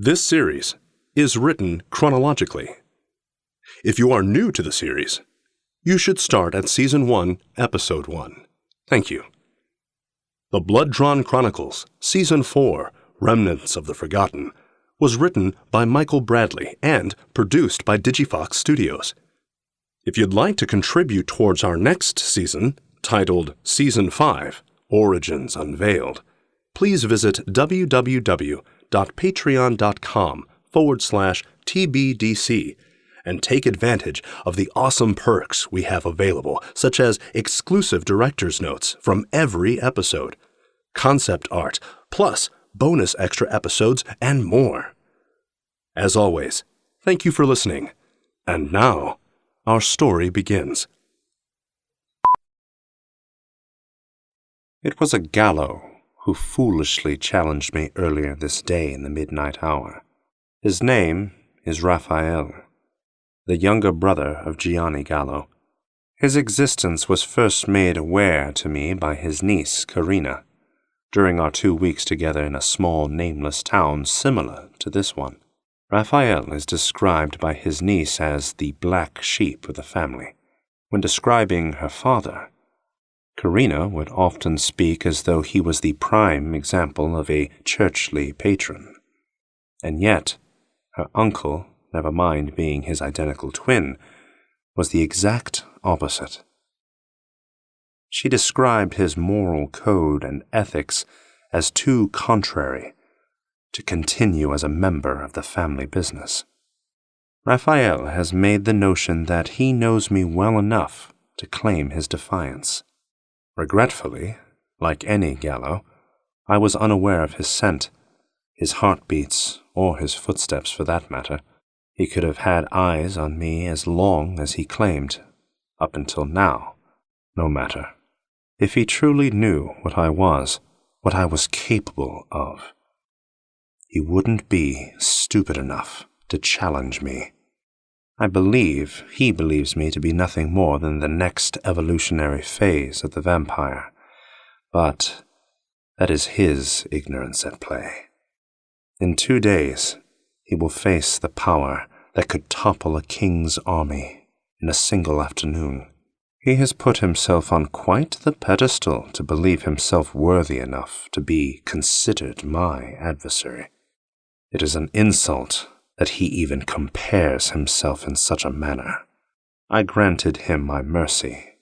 This series is written chronologically. If you are new to the series, you should start at Season 1, Episode 1. Thank you. The Blood-Drawn Chronicles, Season 4, Remnants of the Forgotten, was written by Michael Bradley and produced by Digifox Studios. If you'd like to contribute towards our next season, titled Season 5, Origins Unveiled, please visit www.patreon.com/TBDC and take advantage of the awesome perks we have available, such as exclusive director's notes from every episode, concept art, plus bonus extra episodes, and more. As always, thank you for listening. And now, our story begins. It was a Gallo who foolishly challenged me earlier this day in the midnight hour. His name is Raphael, the younger brother of Gianni Gallo. His existence was first made aware to me by his niece, Carina, during our 2 weeks together in a small, nameless town similar to this one. Raphael is described by his niece as the black sheep of the family. When describing her father, Carina would often speak as though he was the prime example of a churchly patron. And yet, her uncle, never mind being his identical twin, was the exact opposite. She described his moral code and ethics as too contrary to continue as a member of the family business. Raphael has made the notion that he knows me well enough to claim his defiance. Regretfully, like any Gallo, I was unaware of his scent, his heartbeats, or his footsteps for that matter. He could have had eyes on me as long as he claimed, up until now. No matter. If he truly knew what I was capable of, he wouldn't be stupid enough to challenge me. I believe he believes me to be nothing more than the next evolutionary phase of the vampire, but that is his ignorance at play. In 2 days, he will face the power that could topple a king's army in a single afternoon. He has put himself on quite the pedestal to believe himself worthy enough to be considered my adversary. It is an insult that he even compares himself in such a manner. I granted him my mercy,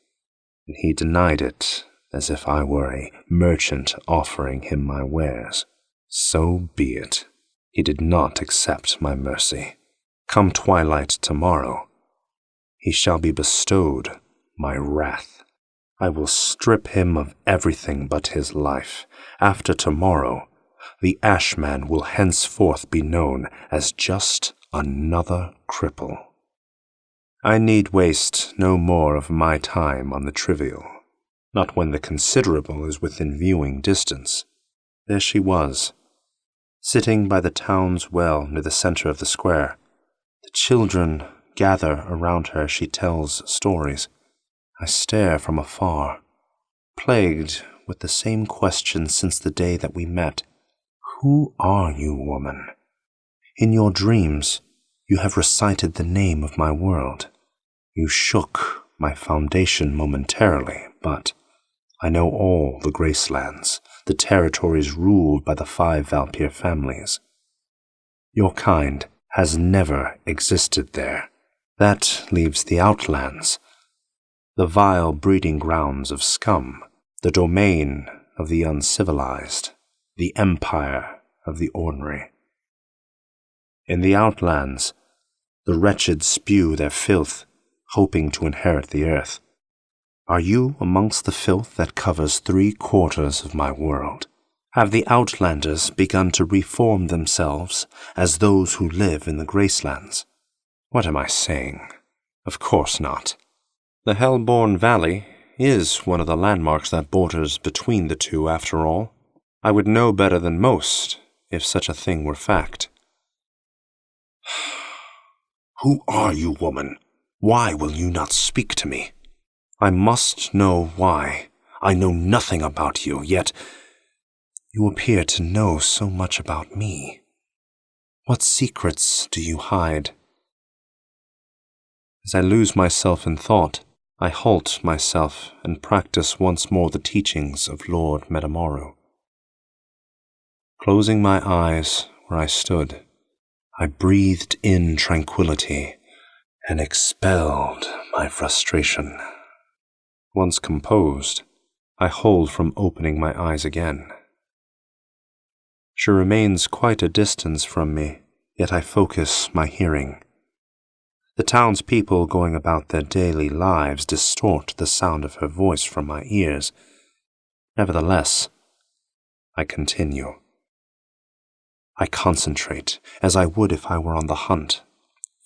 and he denied it as if I were a merchant offering him my wares. So be it. He did not accept my mercy. Come twilight tomorrow, he shall be bestowed my wrath. I will strip him of everything but his life. After tomorrow, the Ashman will henceforth be known as just another cripple. I need waste no more of my time on the trivial, not when the considerable is within viewing distance. There she was, sitting by the town's well near the center of the square. The children gather around her as she tells stories. I stare from afar, plagued with the same question since the day that we met. Who are you, woman? In your dreams, you have recited the name of my world. You shook my foundation momentarily, but I know all the Gracelands, the territories ruled by the 5 Valpyr families. Your kind has never existed there. That leaves the Outlands, the vile breeding grounds of scum, the domain of the uncivilized, the empire of the ornery. In the Outlands, the wretched spew their filth, hoping to inherit the earth. Are you amongst the filth that covers 3/4 of my world? Have the Outlanders begun to reform themselves as those who live in the Gracelands? What am I saying? Of course not. The Hellborn Valley is one of the landmarks that borders between the two, after all. I would know better than most if such a thing were fact. Who are you, woman? Why will you not speak to me? I must know why. I know nothing about you, yet you appear to know so much about me. What secrets do you hide? As I lose myself in thought, I halt myself and practice once more the teachings of Lord Metamoru. Closing my eyes where I stood, I breathed in tranquility and expelled my frustration. Once composed, I hold from opening my eyes again. She remains quite a distance from me, yet I focus my hearing. The townspeople going about their daily lives distort the sound of her voice from my ears. Nevertheless, I continue. I concentrate, as I would if I were on the hunt,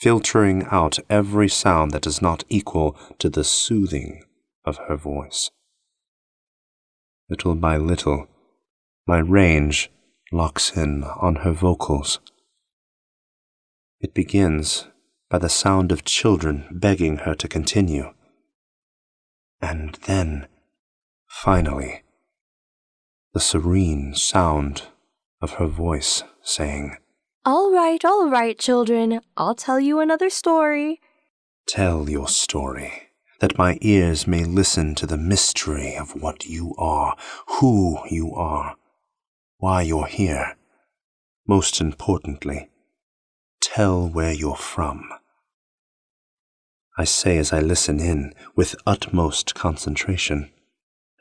filtering out every sound that does not equal to the soothing of her voice. Little by little, my range locks in on her vocals. It begins by the sound of children begging her to continue. And then, finally, the serene sound of her voice saying, all right, children. I'll tell you another story." "Tell your story, that my ears may listen to the mystery of what you are, who you are, why you're here. Most importantly, tell where you're from," I say as I listen in with utmost concentration.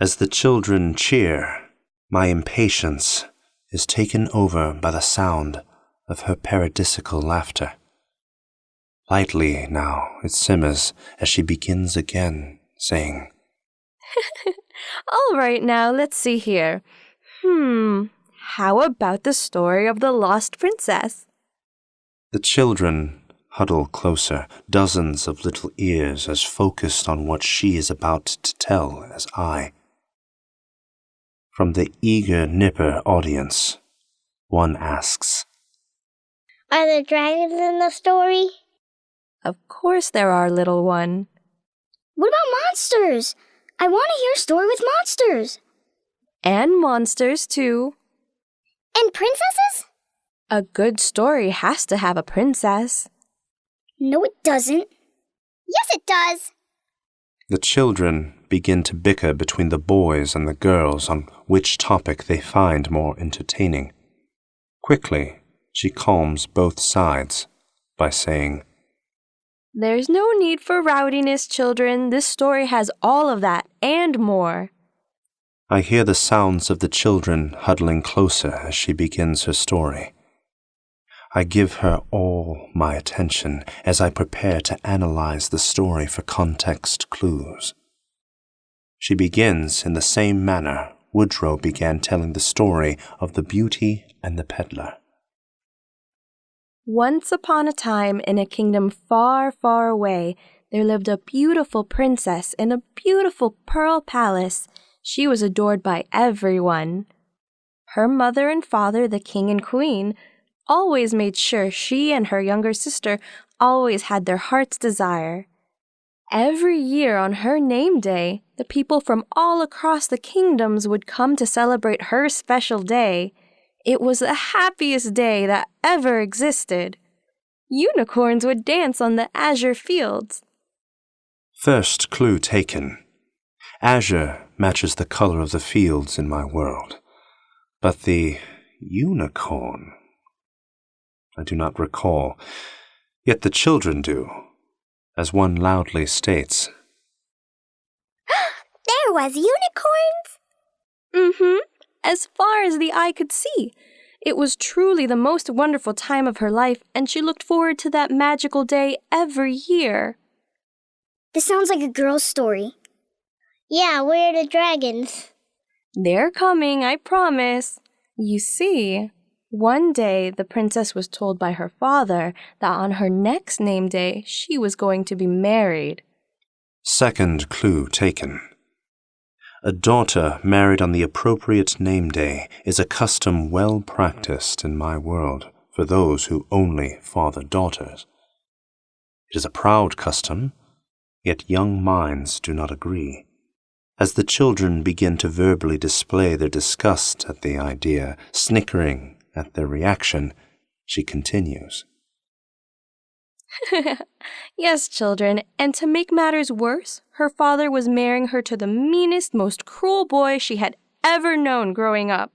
As the children cheer, my impatience is taken over by the sound of her paradisical laughter. Lightly now it simmers as she begins again, saying, All right, now let's see here. How about the story of the lost princess? The children huddle closer, dozens of little ears as focused on what she is about to tell as I. From the eager nipper audience, one asks, Are there dragons in the story? Of course there are, little one. What about monsters? I want to hear a story with monsters. And monsters, too. And princesses? A good story has to have a princess. No, it doesn't. Yes, it does. The children begin to bicker between the boys and the girls on which topic they find more entertaining. Quickly, she calms both sides by saying, There's no need for rowdiness, children. This story has all of that and more. I hear the sounds of the children huddling closer as she begins her story. I give her all my attention as I prepare to analyze the story for context clues. She begins in the same manner Woodrow began telling the story of the Beauty and the Peddler. Once upon a time, in a kingdom far, far away, there lived a beautiful princess in a beautiful pearl palace. She was adored by everyone. Her mother and father, the king and queen, always made sure she and her younger sister always had their heart's desire. Every year on her name day, the people from all across the kingdoms would come to celebrate her special day. It was the happiest day that ever existed. Unicorns would dance on the azure fields. First clue taken. Azure matches the color of the fields in my world. But the unicorn, I do not recall. Yet the children do, as one loudly states. There was unicorns? As far as the eye could see. It was truly the most wonderful time of her life, and she looked forward to that magical day every year. This sounds like a girl's story. Yeah, where are the dragons? They're coming, I promise. You see, one day the princess was told by her father that on her next name day she was going to be married. Second clue taken. A daughter married on the appropriate name day is a custom well practiced in my world for those who only father daughters. It is a proud custom, yet young minds do not agree. As the children begin to verbally display their disgust at the idea, snickering at their reaction, She continues. Yes, children, and to make matters worse, her father was marrying her to the meanest, most cruel boy she had ever known growing up.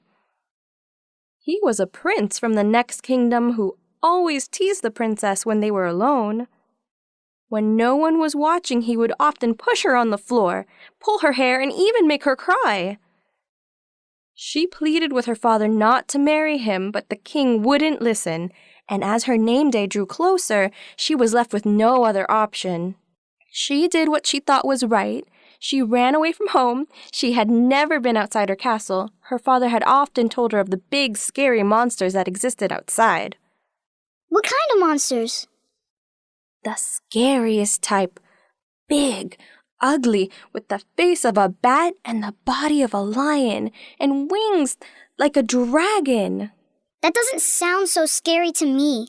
He was a prince from the next kingdom who always teased the princess when they were alone. When no one was watching, he would often push her on the floor, pull her hair, and even make her cry. She pleaded with her father not to marry him, but the king wouldn't listen, and as her name day drew closer, she was left with no other option. She did what she thought was right. She ran away from home. She had never been outside her castle. Her father had often told her of the big, scary monsters that existed outside. What kind of monsters? The scariest type. Big, ugly, with the face of a bat and the body of a lion, and wings like a dragon. That doesn't sound so scary to me.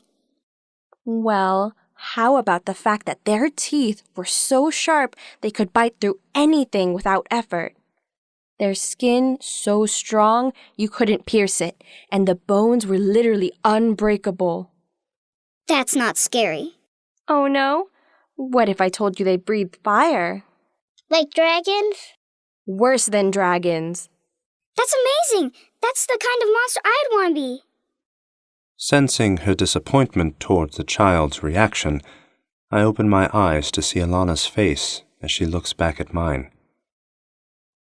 Well, how about the fact that their teeth were so sharp they could bite through anything without effort? Their skin so strong you couldn't pierce it, and the bones were literally unbreakable. That's not scary. Oh no? What if I told you they breathed fire? Like dragons? Worse than dragons. That's amazing! That's the kind of monster I'd want to be. Sensing her disappointment towards the child's reaction, I open my eyes to see Alana's face as she looks back at mine.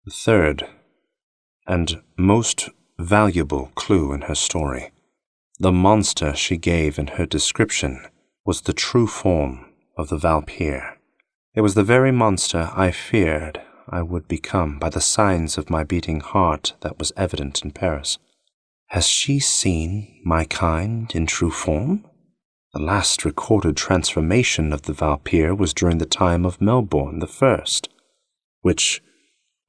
The third and most valuable clue in her story. The monster she gave in her description was the true form of the Valpyr. It was the very monster I feared I would become by the signs of my beating heart that was evident in Paris. Has she seen my kind in true form? The last recorded transformation of the Valpyr was during the time of Melbourne I, which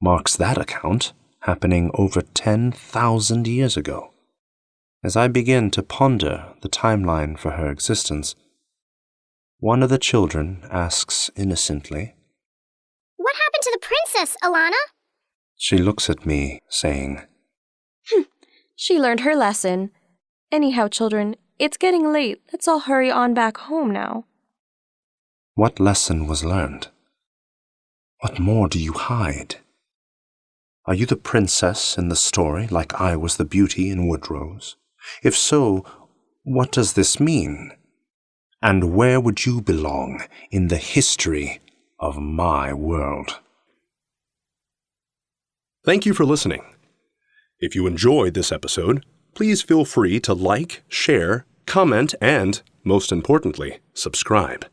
marks that account happening over 10,000 years ago. As I begin to ponder the timeline for her existence, one of the children asks innocently, What happened to the princess, Alana? She looks at me, saying, She learned her lesson. Anyhow, children, it's getting late. Let's all hurry on back home now. What lesson was learned? What more do you hide? Are you the princess in the story, like I was the beauty in Woodrose? If so, what does this mean? And where would you belong in the history of my world? Thank you for listening. If you enjoyed this episode, please feel free to like, share, comment, and, most importantly, subscribe.